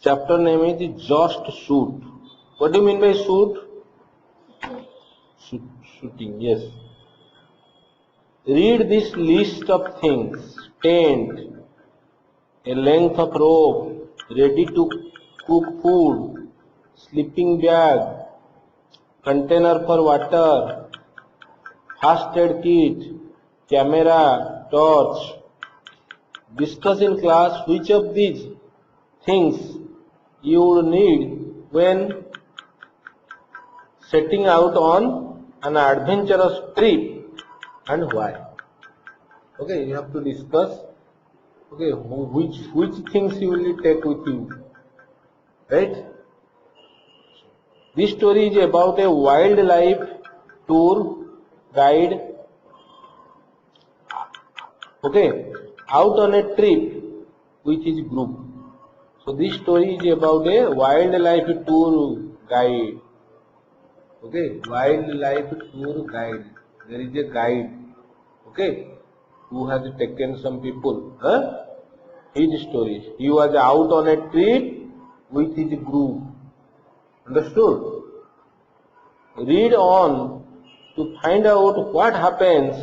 Chapter name is Just Shoot. What do you mean by shoot? Shooting, yes. Read this list of things. Tent, a length of rope, ready to cook food, sleeping bag, container for water, first aid kit, camera, torch. Discuss in class which of these things you would need when setting out on an adventurous trip and why. Okay, you have to discuss. Okay, which things you will take with you, right? This story is about a wildlife tour guide. Okay, out on a trip with his group. So this story is about a wildlife tour guide. Okay, wildlife tour guide. There is a guide. Okay, who has taken some people. His story. He was out on a trip with his group. Understood? Read on to find out what happens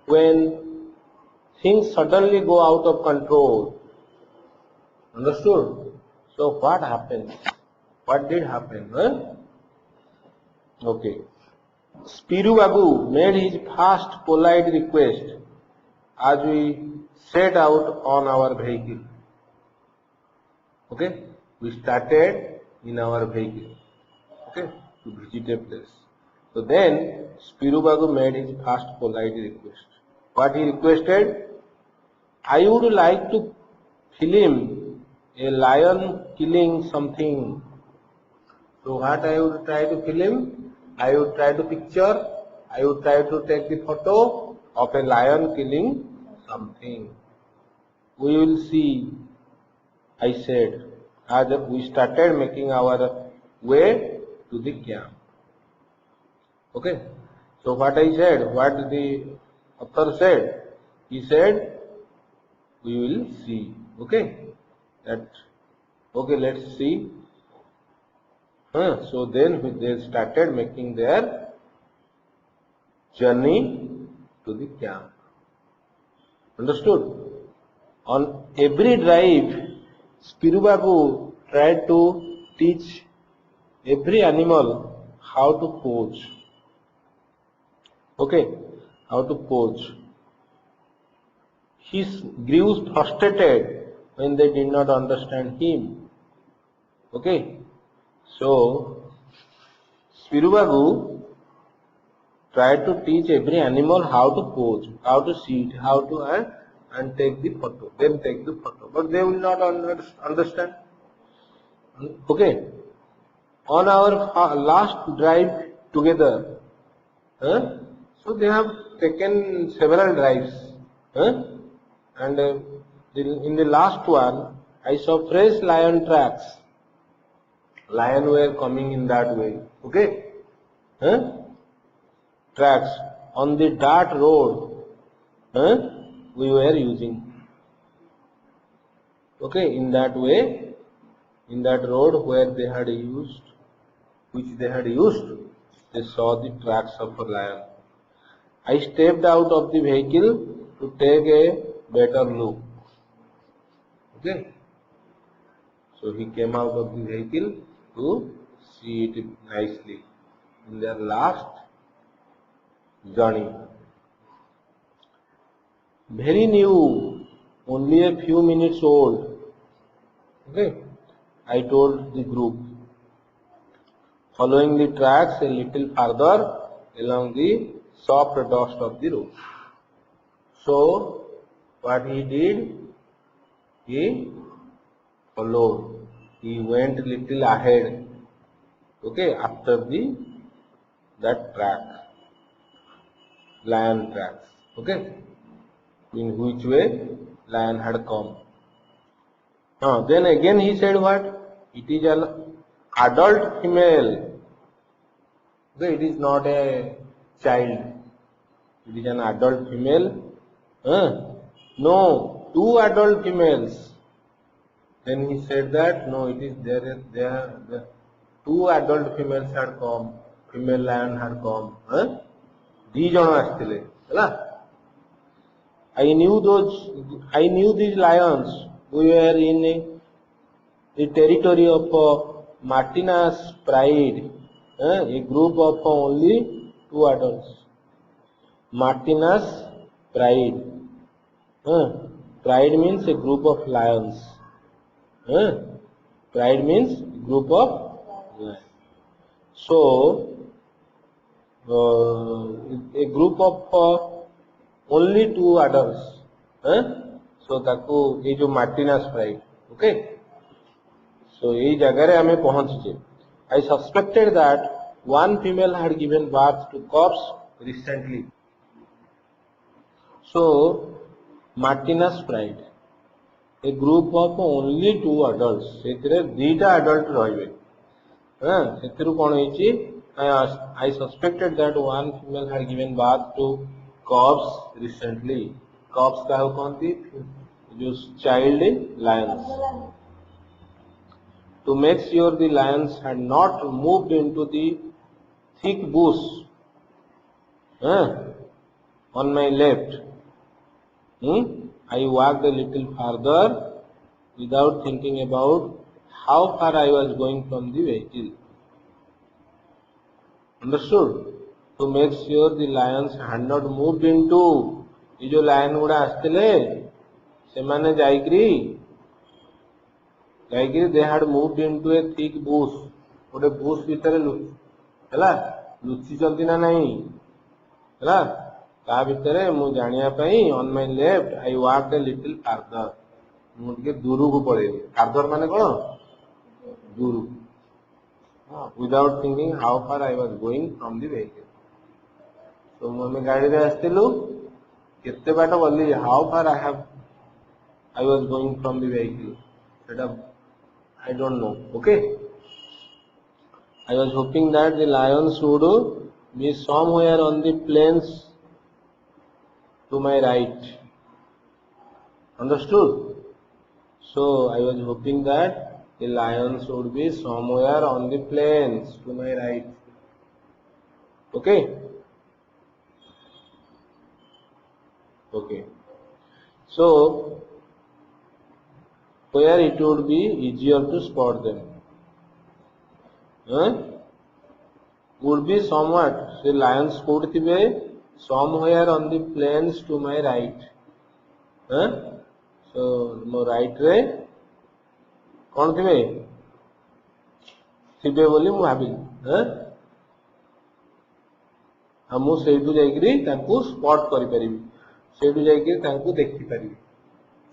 when things suddenly go out of control. Understood? So what happened? What did happen? Okay. Spiru Babu made his first polite request as we set out on our vehicle. Okay? We started in our vehicle. Okay? To visit a place. So then Spiru Babu made his first polite request. What he requested? I would like to film a lion killing something. So what I would try to film? I would try to picture, I would try to take the photo of a lion killing something. We will see, I said, as we started making our way to the camp. Okay. So what I said, what the author said, he said, we will see. Okay. Okay, let's see. So then they started making their journey to the camp. Understood? On every drive, Spiru Babu tried to teach every animal how to pose. Okay, how to pose. He grew frustrated when they did not understand him. Okay, so Spiru Babu tried to teach every animal how to pose, how to sit, how to and take the photo. Then take the photo, but they will not understand. Okay, on our last drive together, so they have taken several drives, and in the last one, I saw fresh lion tracks. Lion were coming in that way. Okay, tracks on the dirt road. We were using. Okay, in that way, in that road where they had used, which they had used, they saw the tracks of a lion. I stepped out of the vehicle to take a better look. Okay. So he came out of the vehicle to see it nicely in their last journey. Very new, only a few minutes old. Okay. I told the group. Following the tracks a little further along the soft dust of the road. So, what he did, he followed. He went little ahead. Okay, after that track, lion tracks. Okay, in which way lion had come. Then again he said what? It is an adult female. Okay, it is not a child. It is an adult female. No, two adult females. Then he said that no, it is the two adult females had come, female lion had come. Huh? दी जन आसथिले हैला I knew these lions. We were in the territory of Martina's pride, a group of only two adults. Martina's pride. Pride means a group of lions. Pride means group of lions. So, a group of only two adults. So ताकू ये जो Martina's pride, okay. So ये जगह रे हमें पहुंचे. I suspected that one female had given birth to cubs recently. So Martina's pride, a group of only two adults. सेतिरे दीटा adult रहिबे. सेतिरु कोन होईची? I suspected that one female had given birth to cubs recently. Cubs का हो कौन थी? जो child lions. To make sure the lions had not moved into the thick bush on my left, I walked a little farther without thinking about how far I was going from the vehicle. Understood? To make sure the lions had not moved into ये जो lion गुड़ा आसथिले से माने जाइकरी they had moved into a thick bush. गोटे bush भीतर हैला लुचि चलती ना नहीं हैला ता भीतर मु जानिया पई on my left I walked a little farther. मु टिके दूर को पळे farther माने कोन दूर without thinking how far I was going from the vehicle. So मु गाड़ी रे आस्थिलु केते बाट गली how far I was going from the vehicle. I don't know. Okay. I was hoping that the lions would be somewhere on the plains to my right. Understood? So I was hoping that the lions would be somewhere on the plains to my right. Okay. Okay. So where it would be easier to spot them. Would be somewhat. The lions could be somewhere on the plains to my right. So my right रे कौन थिबे थिबे बोली मु भाबिली हम Sethu जाइकरी तांकू spot करि परिबी सेठू जाइकरी तांकू देखि परिबी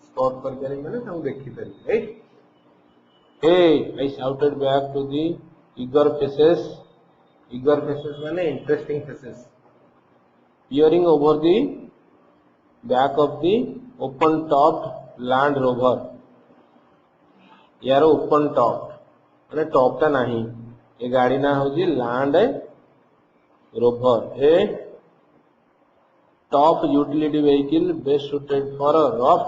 spot कर परिबी माने तांकू देखि परिबी right hey I shouted back to the eager faces माने interesting faces peering over the back of the open topped Land Rover यार ओपन टॉप माने टॉप ता नहीं ये गाड़ी ना होजी Land Rover a top utility vehicle best suited for rough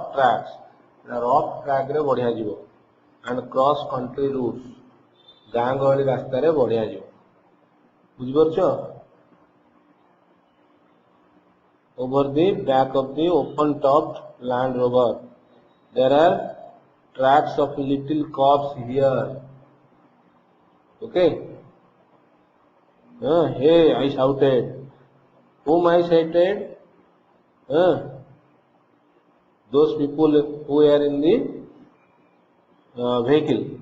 track रे बढ़िया जीवो एंड क्रॉस कंट्री रूट्स गां गहली रास्ता रे बढ़िया जीवो बुझ परछो over the back of the open topped Land Rover there are tracks of little cubs here. Okay. Hey, I shouted. Whom I shouted? Those people who are in the vehicle.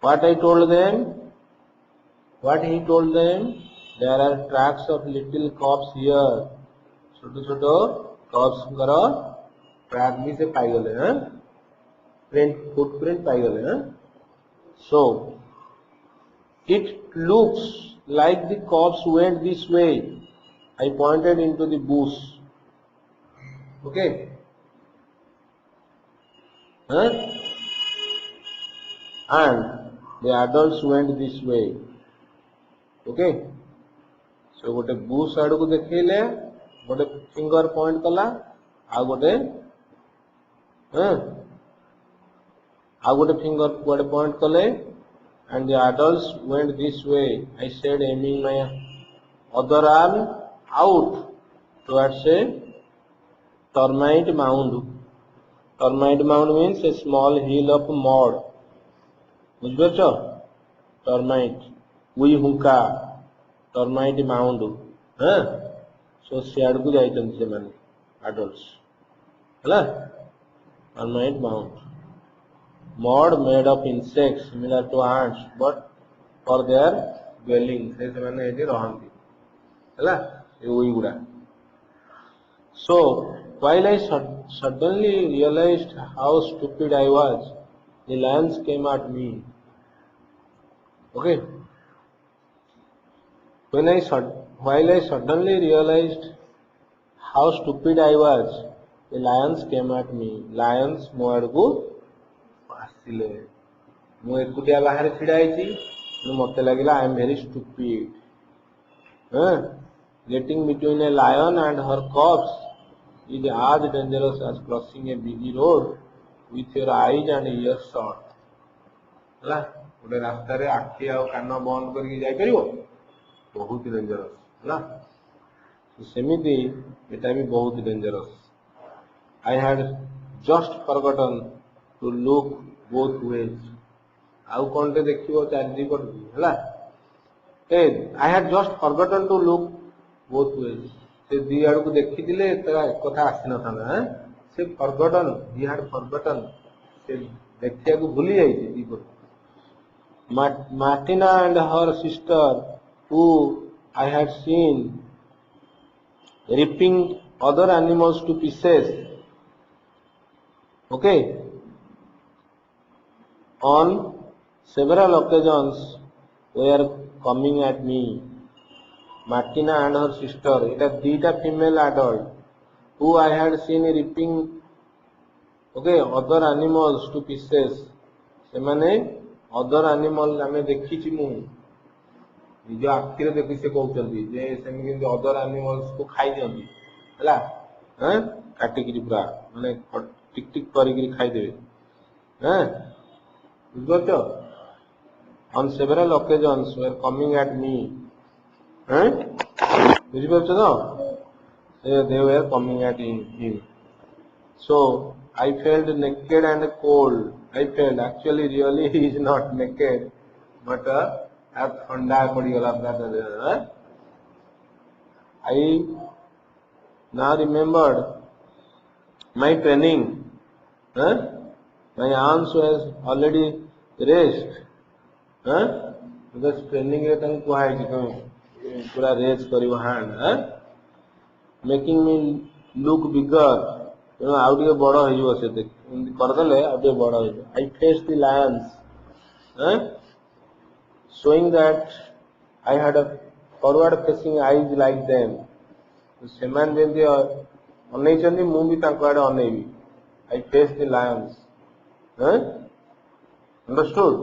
What I told them? What he told them? There are tracks of little cubs here. छोटो छोटो cubs करो track भी से पाई गले footprint पाई गले So it looks like the cubs went this way. I pointed into the bush. Okay. And the adults went this way. Okay. So गोटे bush आड़ को देखेले गोटे फिंगर पॉइंट कला आ गोटे ଆଉ ଗୋଟେ ଫିଙ୍ଗର କୁଆଡେ ପଏଣ୍ଟ କଲେ and the adults went this way, I said, aiming my other arm out towards a termite mound. Termite mound means a small hill of mud. ବୁଝିପାରୁଛ? Termite, ଉଇ ହୁଙ୍କା, termite mound. So ସିଆଡକୁ ଯାଇଛନ୍ତି ସେମାନେ adults. ହେଲା? Termite mound. Mud made of insects similar to ants, but for their dwelling. से ସେମାନେ ଏଠି ରହନ୍ତି. ହେଲା? ଏ ଉଇ ଗୁଡା. So, while I suddenly realized how stupid I was, the lions came at me. Okay? While I suddenly realized how stupid I was, the lions came at me. Lions ମୋ ଆଡକୁ ଆସିଲେ. ମୁଁ ଏକୁଟିଆ ବାହାରେ ଛିଡା ହେଇଛି, ମତେ ଲାଗିଲା I am very stupid. Getting between a lion and her cubs is as dangerous as crossing a busy road with your eyes and ears shut. ହେଲା? ଗୋଟେ ରାସ୍ତାରେ ଆଖି ଆଉ କାନ ବନ୍ଦ କରିକି ଯାଇପାରିବ? ବହୁତ ଡେଞ୍ଜରସ୍. ହେଲା? ସେମିତି ଏଟା ବି ବହୁତ dangerous. I had just forgotten to look both ways. ଆଉ କଣଟେ ଦେଖିବ ଚାରିପଟକୁ. ହେଲା? I had just forgotten to look both ways. ସେ ଦି ଆଡକୁ ଦେଖିଥିଲେ କଥା ଆସିନଥାନ୍ତା. ସେ forgotten, he had forgotten. ସେ ଦେଖିବାକୁ ଭୁଲି ଯାଇଛି ଦିପଟକୁ. Martina and her sister, who I had seen ripping other animals to pieces, okay, on several occasions were coming at me. Martina and her sister, it is dita female adult, who I had seen ripping, okay, other animals to pieces. ସେମାନେ other animal ଆମେ ଦେଖିଛି, ମୁଁ ନିଜ ଆଖିରେ ଦେଖି ସେ କହୁଛନ୍ତି ଯେ ସେମିତି other animals କୁ ଖାଇ ଦିଅନ୍ତି. ହେଲା? କାଟିକିରି ପୁରା ମାନେ ଟିକ ଟିକ କରିକିରି ଖାଇଦେବେ. ବୁଝିପାରୁଛ? On several occasions were coming at me. ବୁଝିପାରୁଛ ତ? They were coming at him. So I felt naked and cold. I felt, actually really he is not naked, but ଥଣ୍ଡା ପଡିଗଲା ପୁରା. I now remembered my training. My arms was already raised. because training ରେ ତାଙ୍କୁ କୁହାଯାଇଛି ତମେ ପୁରା raise କରିବ hand. Making me look bigger. ତେଣୁ ଆଉ ଟିକେ ବଡ ହେଇଯିବ. ସେ ଏମିତି କରିଦେଲେ ଆଉ ଟିକେ ବଡ ହେଇଯିବ. I faced the lions, showing that I had a forward facing eyes like them. ସେମାନେ ଯେମିତି ଅନେଇଛନ୍ତି ମୁଁ ବି ତାଙ୍କ ଆଡେ ଅନେଇବି. I faced the lions. Understood?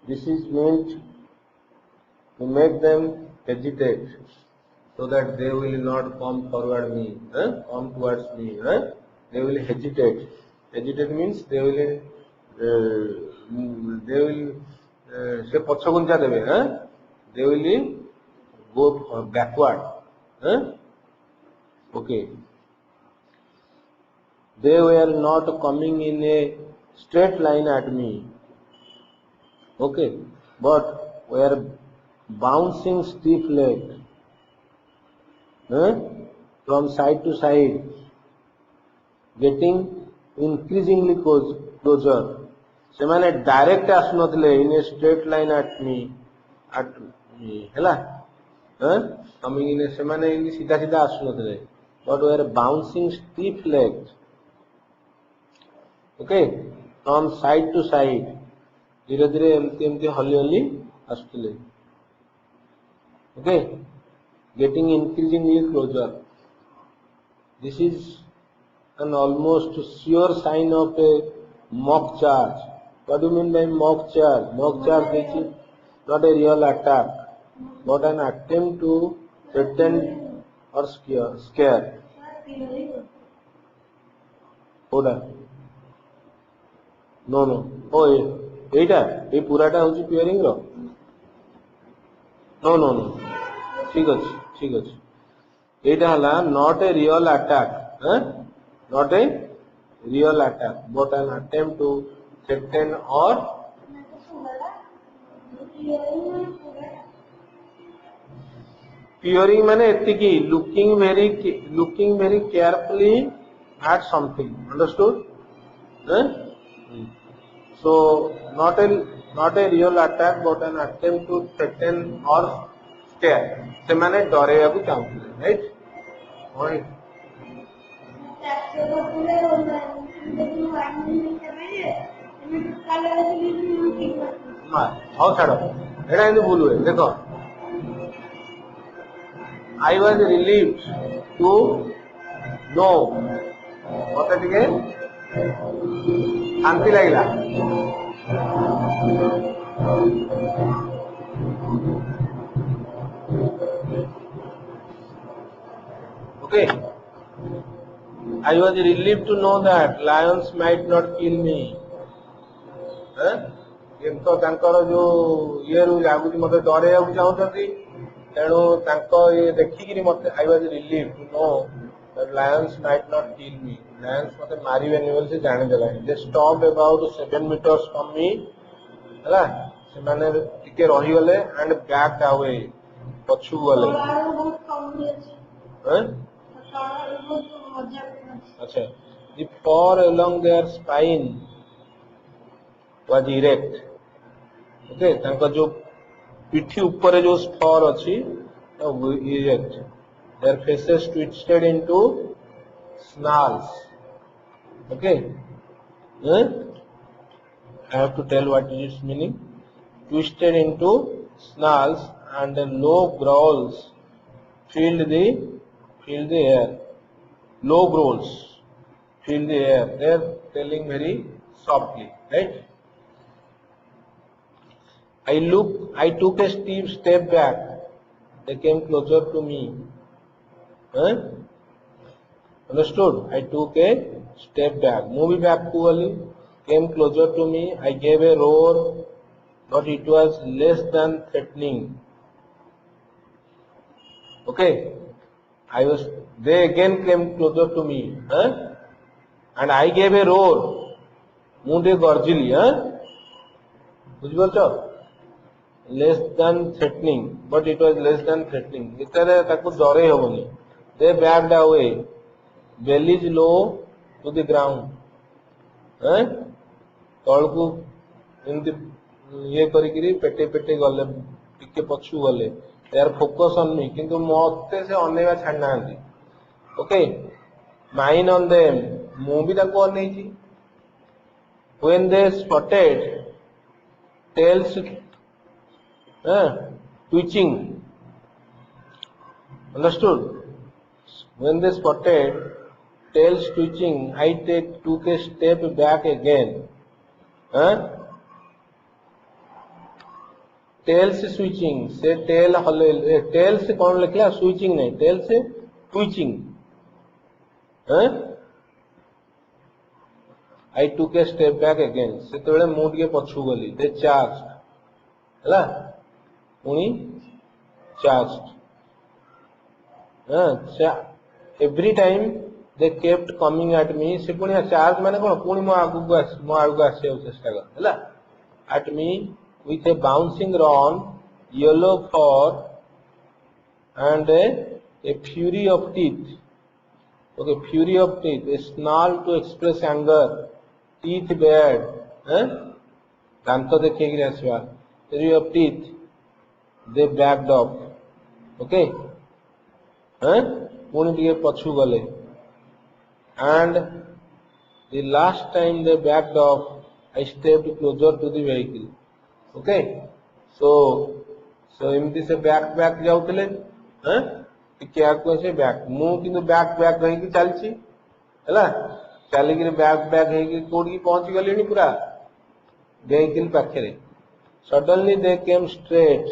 This is meant to make them hesitate, so that they will not come forward me, come towards me. They will hesitate. Hesitate means they will se pachaguncha debe. They will go backward. Okay. They were not coming in a straight line at me. Okay, but were bouncing stiff-legged. From side to side, getting increasingly closer. ସେମାନେ direct ଆସୁନଥିଲେ in a straight line at me. ହେଲା? coming in a ସେମାନେ ସିଧା ସିଧା ଆସୁନଥିଲେ, but were bouncing stiff-legged. Okay, from side to side, ଧୀରେ ଧୀରେ ଏମିତି ଏମିତି ହଲି ହଲି ଆସୁଥିଲେ. Okay, getting increasingly closer. This is an almost sure sign of a mock charge. What do you mean by mock charge? Mock charge is not a real attack, but an attempt to threaten or scare. Hold on. No no ओ एटा ए पूराटा होची पियरिंग रो no no no ठीक अछि एटा हला not a real attack not a real attack but an attempt to threaten or peering माने एतिकी looking very carefully at something understood eh? So not a real attack but an attempt to threaten or scare ସେମାନେ ଡରେଇବାକୁ ଚାହୁଁଥିଲେ right right ହଉ ଛାଡ଼ ଏଇଟା କିନ୍ତୁ ଭୁଲ ହୁଏ ଦେଖ I was relieved to know ମତେ ଟିକେ ଶାନ୍ତି ଲାଗିଲା okay I was relieved to know that lions might not kill me କିନ୍ତୁ ତାଙ୍କର ଯୋଉ ଇଏରୁ ଲାଗୁଛି ମତେ ଡରେଇବାକୁ ଚାହୁଁଛନ୍ତି ତେଣୁ ତାଙ୍କ ଇଏ ଦେଖିକିରି ମତେ I was relieved to know that lions might not kill me lions ମତେ ମାରିବେନି ବୋଲି ସେ ଜାଣିଦେଲାଣି they stopped about 7 meters from me ହେଲା ସେମାନେ ଟିକେ ରହିଗଲେ and backed away ପଛକୁ ଗଲେ अच्छा the fur along their spine was erect okay तांका जो पिठी ऊपर जो फर अछि erect their faces twisted into snarls okay I have to tell what is its meaning twisted into snarls and low growls filled the air low growls filled the air they're telling very softly right I took a steep step back. They came closer to me. Understood? I took a step back. Moving back to Ali, came closer to me. I gave a roar, but it was less than threatening. Okay? They again came closer to me. And I gave a roar. Munde gorgili. बुझिपारछ less than threatening but it was less than threatening इतरे ताको डरे होबनी they backed away bellies low to the ground तळकु एंती ये करिकरी पेटे पेटे गले टिके पछु गले यार फोकस ऑन मी किंतु मते से अनेवा छाडनांती ओके माइन ऑन देम मु भी ताको अनेची when they spotted tails twitching understood when they spotted tails twitching I took a step back again tails switching से tail tails कौन लिखला switching नहीं tails twitching I took a step back again से तोड़े mood के पछू गली they charged हला पुणी charged every time they kept coming at me से पुणी charge माने कौन पुणी मो आगु आसे चेष्टा कर हला at me with a bouncing run yellow fur and a fury of teeth okay fury of teeth a snarl to express anger teeth bared दांत देखे कि आसवा fury of teeth they backed up okay पुणी टिके पछु गले and the last time they backed up I stepped closer to the vehicle okay so एमती से back जाउतले टिके आको से बैक मु किंतु बैक रही कि चलची हला चली कि बैक है कि कोडी पहुंच गलेनी पूरा vehicle पाखरे suddenly they came straight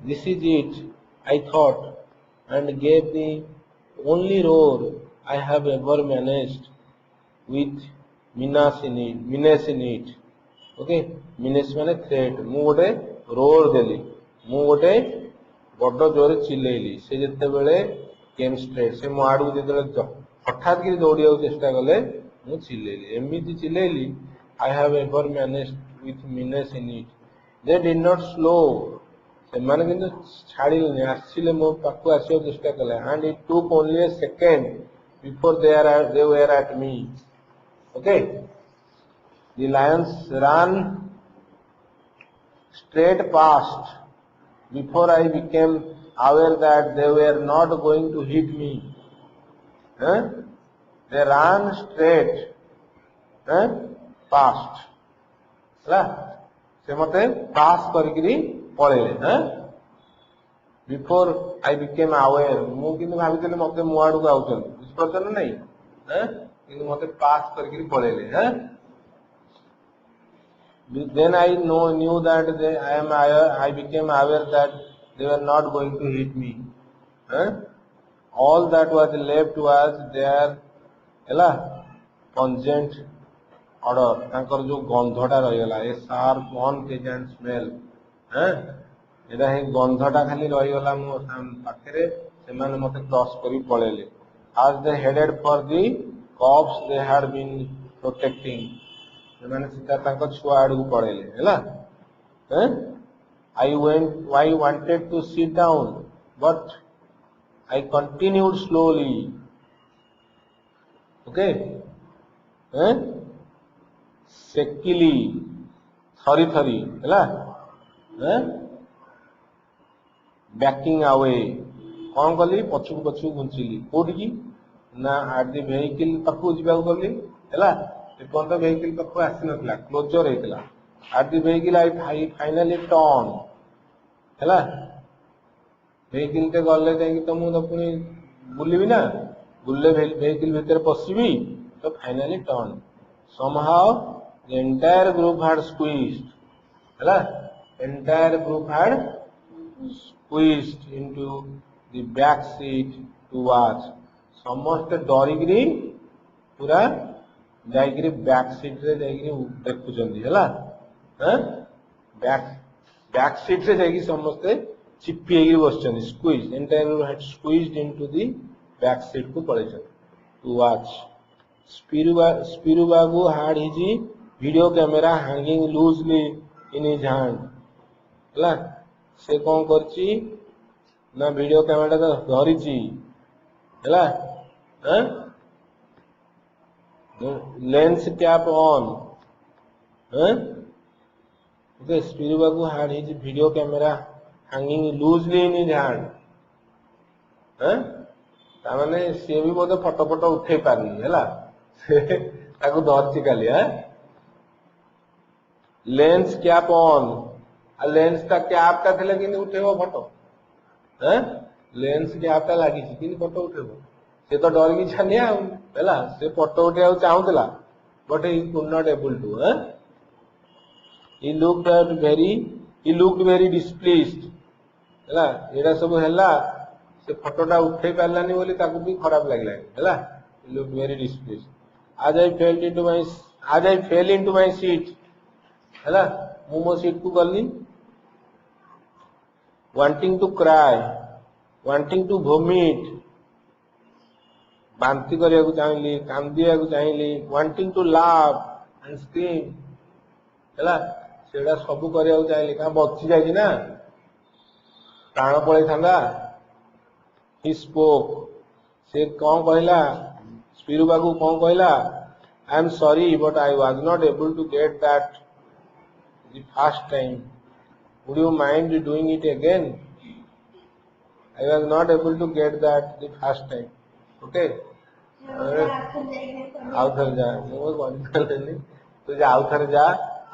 this is it I thought and gave the only roar I have ever managed with menace in it. Okay menace माने threat मु गोटे रोर देली मु गोटे बड़ जोरे चिल्लेली से जते बेले केम स्ट्रेट से मो आडू जते हठात कि दौड़िया चेष्टा कले मु चिल्लेली एमिति चिल्लेली I have ever managed with menace in it. They did not slow. ସେମାନେ କିନ୍ତୁ ଛାଡ଼ିଲେନି ଆସିଲେ ମୋ ପାଖକୁ ଆସିବାକୁ ଚେଷ୍ଟା କଲେ and it took only a second before they were at me. Okay, the lions ran straight past before I became aware that they were not going to hit me. They ran straight past. से मते पास करके पळेले before I became aware मु किंतु भाबितले मते मुआडू को आउछन बुझपरछन नै किंतु मते पास करके पळेले then I knew that I became aware that they were not going to hit me. All that was left was their pungent odor तांकर जो गंधटा रही गला ए शार्प अनप्लेजेंट स्मेल एटा हे गंधटा खाली रही गला मो पाखरे से माने मते क्रॉस करी पळेले as they headed for the cops they had been protecting से माने सीधा तांकर छुआ आडू पळेले हैला I wanted to sit down but I continued slowly. Okay, सेकिली थरी थरी हैला बैकिंग अवे कौन कली पछुक पछुक घुंचिली कोठी की ना आट दी वेहिकल पाखु जिबा गली हैला ए कोन वेहिकल पाखु आसी नथला क्लोजर हेतला at the vehicle I finally turn हैला वेहिकल ते गले जाई तो मु पुनी बुलिबी ना बुल्ले वेहिकल भीतर पसिबी तो finally turn somehow the entire group had squeezed. Entire group had squeezed into the back seat to watch. समस्त डरिकरी पूरा जाइकरी बैक सीट रे जाइकरी देखुचंदी हैला बैक सीट रे जाइकरी समस्त चिप्पी हेगी बसचंदी squeeze entire group had squeezed into the back seat को पळेचंदी to watch. Spiru Babu had his video camera hanging loosely in his hand. ହେଲା से कौन करची ना वीडियो कैमरा तो धरिची ହେଲା lens cap on okay Spiru Babu had his video camera hanging loosely in his hand तामाने से भी बोधे फोटो फोटो उठे पारनी हैला ताकू धरची खाली लेंस कैप ऑन आ लेंस ता कैप ता थिले किनि उठेबो फोटो लेंस कैप ता लागि छि किनि फोटो उठेबो से तो डर की छानिया हैला से फोटो उठेउ चाहुतला but he could not able to he looked very displeased हैला एडा सब हैला से फोटोटा उठे पारलानी बोली ताकू भी खराब लागला हैला he looked very displeased. As I fell into my seat हैला मु मो सीट को गली wanting to cry wanting to vomit बांती करिया को चाहिली कांदिया को चाहिली wanting to laugh and scream हैला सेडा सब करिया को चाहिली का बच्ची जाई ना प्राण पळै थांदा he spoke से कौन कहला Spiru Babu कौन कहला I am sorry but I was not able to get that the first time. Would you mind doing it again? I was not able to get that the first time. Okay? आउ थर जा मो gun लेनी तो जा आउ थर जा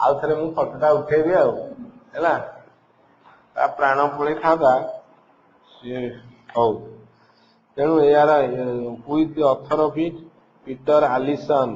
आउ थरे मु फोटोटा उठेबी आउ हैला ता प्राण पळै थादा से हौ तेणु यार who is the author of it? Peter Allison.